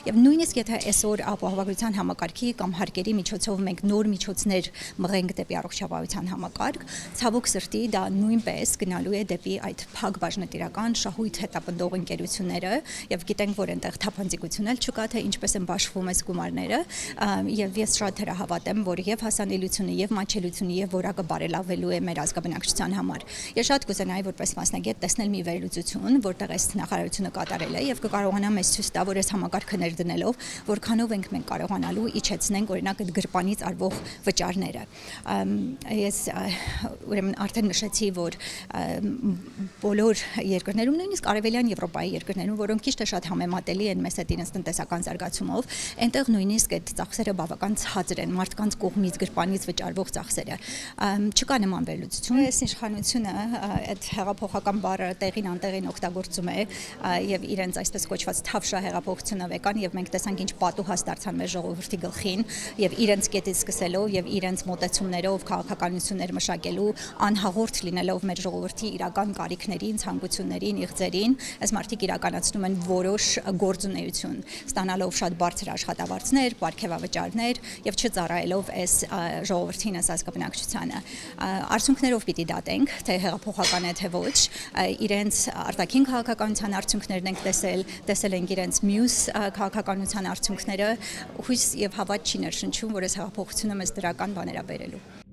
Եվ նույնիսկ եթե այսօր ապահովագրության համակարգի կամ հարկերի միջոցով մենք նոր միջոցներ մղենք դեպի առողջապահության համակարգ, ցավոք սրտի դա նույնպես գնալու է դեպի այդ փակ բաժնետիրական շահույթ հետապնդող ընկերությունները եւ գիտենք, որ այնտեղ թափանցիկություն էլ չկա, թե ինչպես են բաշխվում այս գումարները եւ ես շատ հավատեմ, որ եւ հասանելիությունը եւ մատչելիությունը եւ որակը բարելավելու է մեր ազգաբնակչության համար։ Ես շատ կուզենայի որպես մասնագետ տեսնել մի վերլուծություն, որտեղ այս նախարարությունը կատարել է եւ կկարողանա մեզ ցույց տա, որ այս համակարգը ներդնելով որքանով ենք մենք կարողանալու իջեցնենք օրինակ այդ գրպանից արվող վճարները։ Ես ուրեմն արդեն նշեցի, որ բոլոր երկրներում, նույնիսկ արևելյան Եվրոպայի երկրներում, որոնք քիչ թե շատ համեմատելի են մեզ հետ իրենց տնտեսական զարգացումով, այնտեղ նույնիսկ այդ ծախսերը բավական ցածր են, մարդկանց կողմից գրպանից վճարվող ծախսերը։ Չկա նման վերլուծություն։ Այս իշխանությունը այդ հեղափոխական բառը տեղին անտեղին օգտագործում է եւ իրենց այսպես կոչված թավշա հեղափոխությունը վեկան եւ մենք տեսանք ինչ պատուհաս դարձան մեր ժողովրդի գլխին եւ իրենց կետից սկսելով եւ իրենց մոտեցումներով քաղաքականություններ մշակելու անհաղորդ լինելով մեր ժողովրդի իրական կարիքներին, ցանկություններին, իղձերին, այս մարդիկ իրականացնում են որոշ գործունեություն, ստանալով շատ բարձր աշխատավարձներ, պարգևավճարներ եւ չծառայելով այս ժողովրդին, այս ազգաբնակչությանը։ Արդյունքներով պիտի դատենք, թե հեղափոխական է թե ոչ, իրենց արտաքին քաղաքականության արդյունքներն ենք տեսել ենք իրենց մյուս քաղաքականության արդյունքները, հույս եւ հավատ չի ներշնչում, որ այս հեղափոխությունը մեզ դրական բաներ է բերելու։